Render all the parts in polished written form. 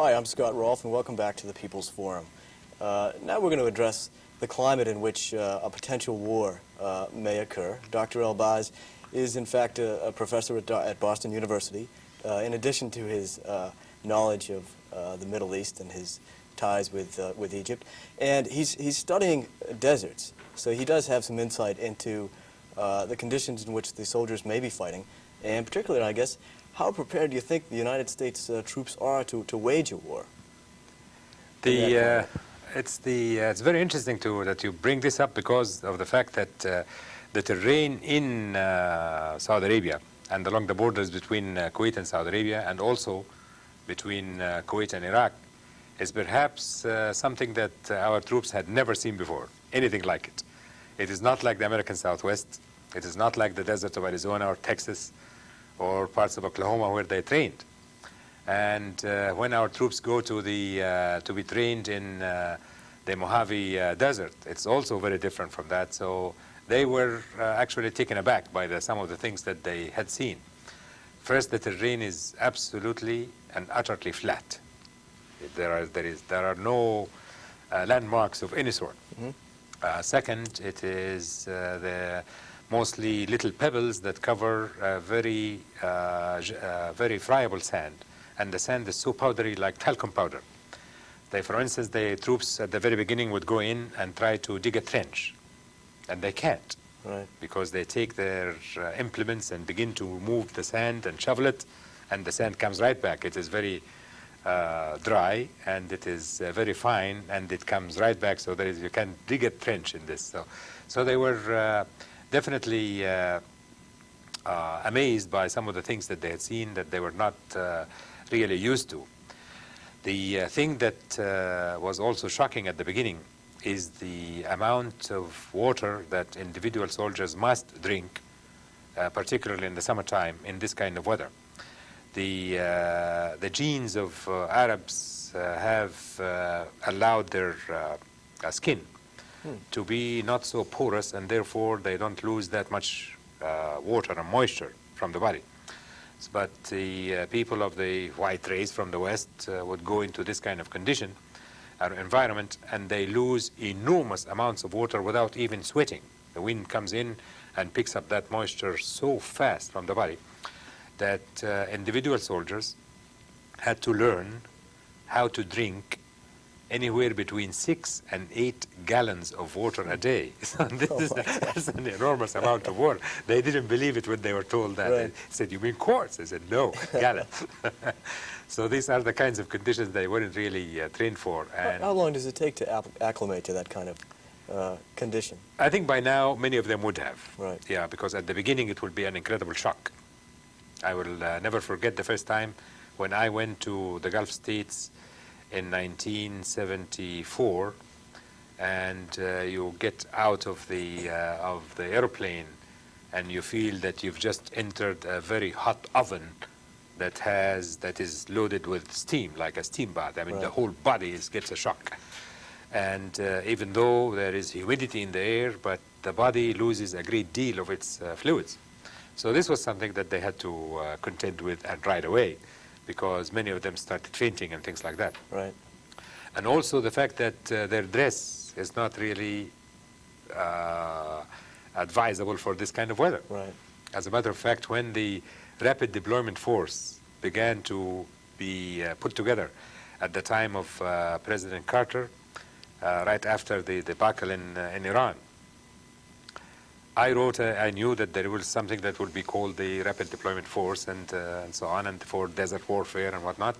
Hi, I'm Scott Rolph, and welcome back to the People's Forum. Now we're going to address the climate in which a potential war may occur. Dr. El-Baz is, in fact, a professor at Boston University. In addition to his knowledge of the Middle East and his ties with Egypt, and he's studying deserts, so he does have some insight into the conditions in which the soldiers may be fighting, and particularly, I guess, how prepared do you think the United States troops are to wage a war? It's very interesting that you bring this up because of the fact that the terrain in Saudi Arabia and along the borders between Kuwait and Saudi Arabia, and also between Kuwait and Iraq, is perhaps something that our troops had never seen before, anything like it. It is not like the American Southwest. It is not like the desert of Arizona or Texas or parts of Oklahoma where they trained. And when our troops go to be trained in the Mojave Desert, it's also very different from that. So they were actually taken aback by some of the things that they had seen. First, the terrain is absolutely and utterly flat. There are no landmarks of any sort. Mm-hmm. Second, it is the mostly little pebbles that cover very friable sand, and the sand is so powdery like talcum powder. For instance, the troops at the very beginning would go in and try to dig a trench, and they can't, right, because they take their implements and begin to move the sand and shovel it, and the sand comes right back. It is very dry, and it is very fine, and it comes right back, so you can dig a trench in this. So they were definitely amazed by some of the things that they had seen that they were not really used to. The thing that was also shocking at the beginning is the amount of water that individual soldiers must drink, particularly in the summertime in this kind of weather. The genes of Arabs have allowed their skin to be not so porous, and therefore they don't lose that much water and moisture from the body. But the people of the white race from the West would go into this kind of condition or environment, and they lose enormous amounts of water without even sweating. The wind comes in and picks up that moisture so fast from the body that individual soldiers had to learn how to drink anywhere between 6 and 8 gallons of water a day. So that's an enormous amount of water. They didn't believe it when they were told that. Right. They said, "You mean quarts?" I said, "No, gallons." So these are the kinds of conditions they weren't really trained for. And how long does it take to acclimate to that kind of condition? I think by now many of them would have. Right. Yeah, because at the beginning it would be an incredible shock. I will never forget the first time when I went to the Gulf states in 1974, and you get out of the airplane and you feel that you've just entered a very hot oven that is loaded with steam, like a steam bath. I mean, right, the whole body gets a shock. And even though there is humidity in the air, but the body loses a great deal of its fluids. So this was something that they had to contend with, and right away, because many of them started fainting and things like that. Right. And also the fact that their dress is not really advisable for this kind of weather. Right. As a matter of fact, when the Rapid Deployment Force began to be put together at the time of President Carter, right after the debacle in Iran, I knew that there was something that would be called the Rapid Deployment Force and so on, and for desert warfare and whatnot.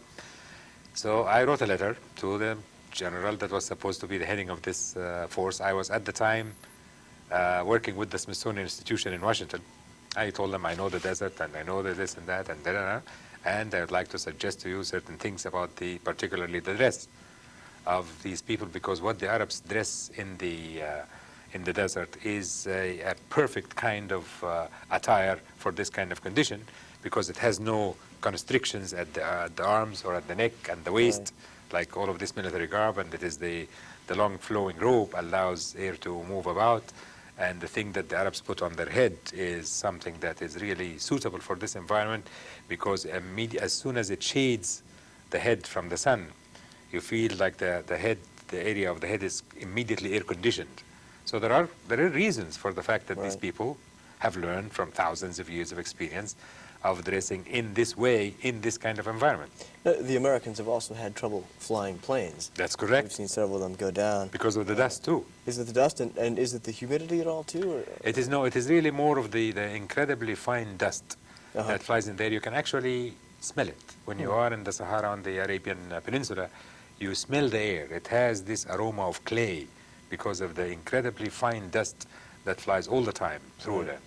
So I wrote a letter to the general that was supposed to be the heading of this force. I was at the time working with the Smithsonian Institution in Washington. I told them I know the desert and I know the this and that and da-da-da, and I would like to suggest to you certain things about particularly the dress of these people, because what the Arabs dress in the desert is a perfect kind of attire for this kind of condition, because it has no constrictions at the arms or at the neck and the waist, right, like all of this military garb, and it is the long flowing robe allows air to move about, and the thing that the Arabs put on their head is something that is really suitable for this environment, because as soon as it shades the head from the sun, you feel like the area of the head is immediately air conditioned. So there are reasons for the fact that these people have learned from thousands of years of experience of dressing in this way, in this kind of environment. The Americans have also had trouble flying planes. That's correct. We've seen several of them go down. Because of the dust too. Is it the dust and is it the humidity at all too? Or? It is no, it is really more of the incredibly fine dust that flies in there. You can actually smell it. When you are in the Sahara on the Arabian Peninsula, you smell the air. It has this aroma of clay because of the incredibly fine dust that flies all the time through there.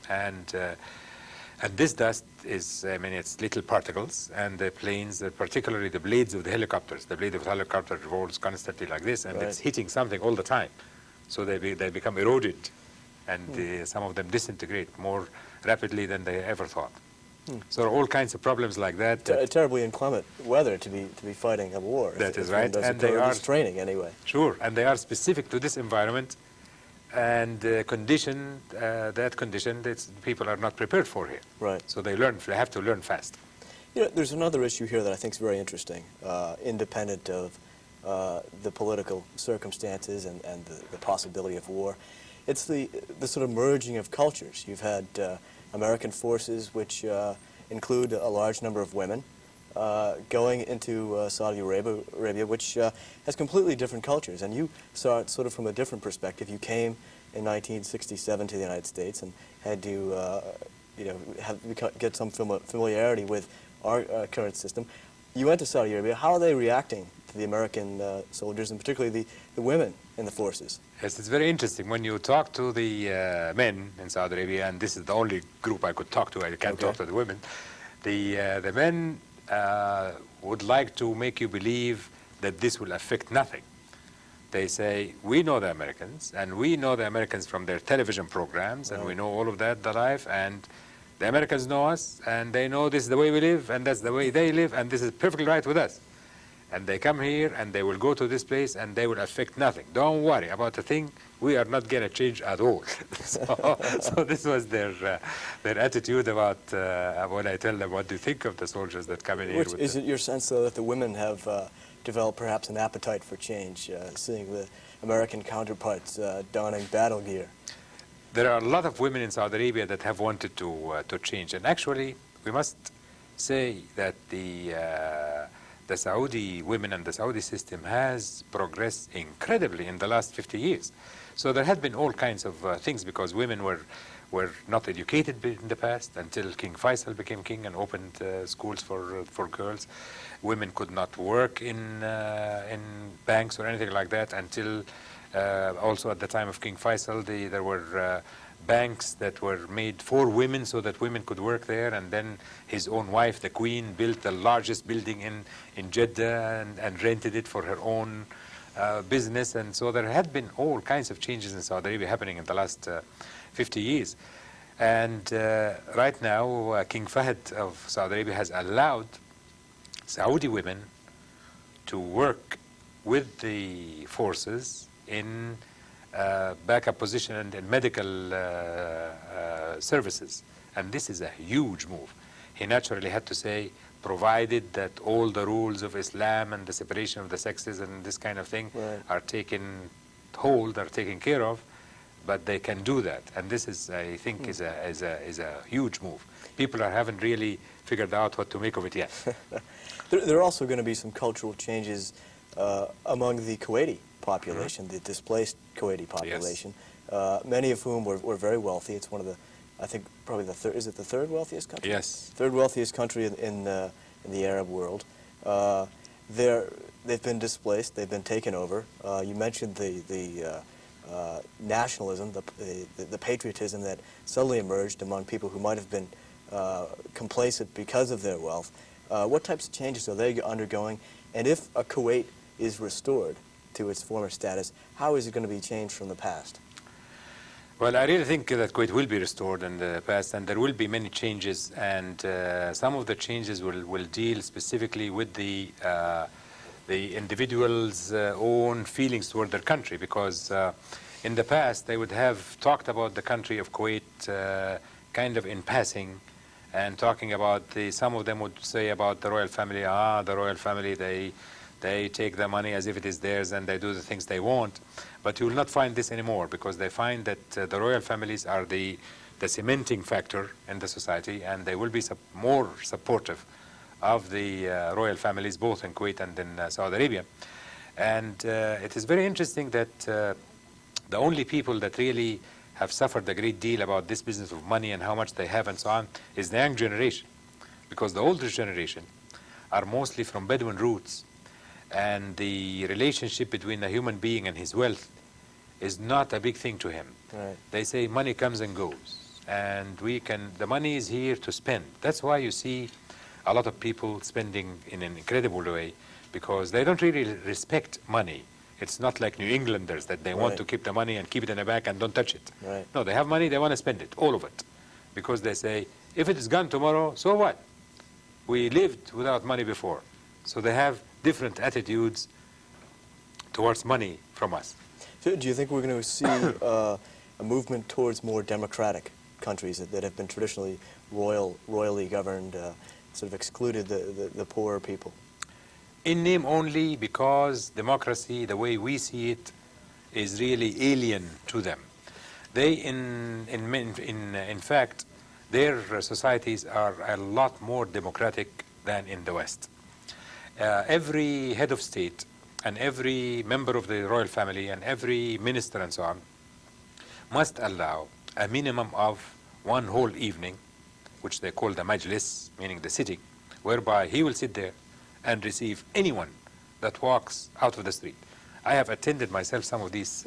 And this dust is, I mean, it's little particles, and the planes, particularly the blades of the helicopters, the blade of the helicopter revolves constantly like this, and it's hitting something all the time. So they become eroded, and some of them disintegrate more rapidly than they ever thought. So there are all kinds of problems like that. Terribly inclement weather to be fighting a war. That is right, and they are training anyway. Sure, and they are specific to this environment, and that condition that people are not prepared for here. Right. So they have to learn fast. You know, there's another issue here that I think is very interesting, independent of the political circumstances and the possibility of war. It's the sort of merging of cultures. You've had American forces, which include a large number of women, going into Saudi Arabia, which has completely different cultures. And you saw it sort of from a different perspective. You came in 1967 to the United States and had to, get some familiarity with our current system. You went to Saudi Arabia. How are they reacting to the American soldiers, and particularly the women in the forces? Yes, it's very interesting. When you talk to the men in Saudi Arabia, and this is the only group I could talk to, I can't talk to the women, the men would like to make you believe that this will affect nothing. They say, we know the Americans, and we know the Americans from their television programs, and we know all of that, the life, and the Americans know us, and they know this is the way we live, and that's the way they live, and this is perfectly right with us. And they come here, and they will go to this place, and they will affect nothing. Don't worry about a thing. We are not going to change at all. So this was their attitude about when I tell them, what do you think of the soldiers that come in here? Is it your sense, though, that the women have developed perhaps an appetite for change, seeing the American counterparts donning battle gear? There are a lot of women in Saudi Arabia that have wanted to change. And actually, we must say that the Saudi women and the Saudi system has progressed incredibly in the last 50 years. So there had been all kinds of things, because women were not educated in the past until King Faisal became king and opened schools for girls. Women could not work in banks or anything like that until also at the time of King Faisal, there were banks that were made for women so that women could work there, and then his own wife, the queen, built the largest building in Jeddah and rented it for her own business. And so there had been all kinds of changes in Saudi Arabia happening in the last 50 years. And right now, King Fahd of Saudi Arabia has allowed Saudi women to work with the forces in backup position and in medical services. And this is a huge move. He naturally had to say, provided that all the rules of Islam and the separation of the sexes and this kind of thing are taken hold, are taken care of, but they can do that. And this is, I think, is a huge move. People haven't really figured out what to make of it yet. There are also going to be some cultural changes among the Kuwaiti population, the displaced Kuwaiti population, many of whom were very wealthy. It's one of the, I think, probably is it the third wealthiest country? Yes. Third wealthiest country in the Arab world. They've been displaced. They've been taken over. You mentioned the nationalism, the patriotism that suddenly emerged among people who might have been complacent because of their wealth. What types of changes are they undergoing? And if a Kuwait is restored to its former status, how is it going to be changed from the past? Well, I really think that Kuwait will be restored in the past, and there will be many changes, and some of the changes will deal specifically with the individual's own feelings toward their country, because in the past they would have talked about the country of Kuwait kind of in passing, and talking about some of them would say about the royal family, the royal family, they take the money as if it is theirs and they do the things they want. But you will not find this anymore, because they find that the royal families are the cementing factor in the society, and they will be more supportive of the royal families, both in Kuwait and in Saudi Arabia. And it is very interesting that the only people that really have suffered a great deal about this business of money and how much they have and so on is the young generation, because the older generation are mostly from Bedouin roots, and the relationship between a human being and his wealth is not a big thing to him. Right. They say money comes and goes, and the money is here to spend. That's why you see a lot of people spending in an incredible way, because they don't really respect money. It's not like New Englanders that they want to keep the money and keep it in the bank and don't touch it. Right. No, they have money, they want to spend it, all of it, because they say, if it is gone tomorrow, so what? We lived without money before. So they have different attitudes towards money from us. So do you think we're going to see a movement towards more democratic countries that have been traditionally royally governed, sort of excluded the poorer people? In name only, because democracy, the way we see it, is really alien to them. They, in fact, their societies are a lot more democratic than in the West. Every head of state and every member of the royal family and every minister and so on must allow a minimum of one whole evening, which they call the majlis, meaning the sitting, whereby he will sit there and receive anyone that walks out of the street. I have attended myself some of these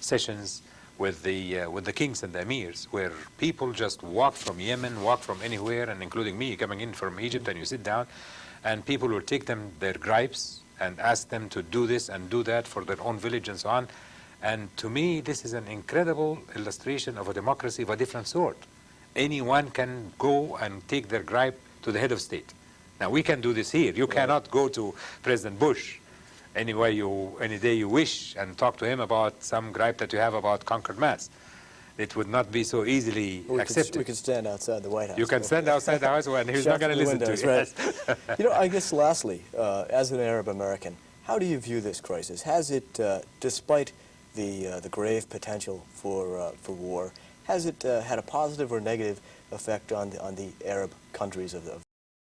sessions with the kings and the emirs, where people just walk from Yemen, walk from anywhere, and including me coming in from Egypt, and you sit down, and people will take them their gripes and ask them to do this and do that for their own village and so on. And to me, this is an incredible illustration of a democracy of a different sort. Anyone can go and take their gripe to the head of state. Now, we can do this here. You cannot go to President Bush any day you wish and talk to him about some gripe that you have about Concord, Mass. It would not be so easily accepted. We could stand outside the White House. You can stand outside the house and he's not going to listen to you. Right. You know, I guess lastly, as an Arab American, how do you view this crisis? Has it, despite the grave potential for war, has it had a positive or negative effect on the Arab countries of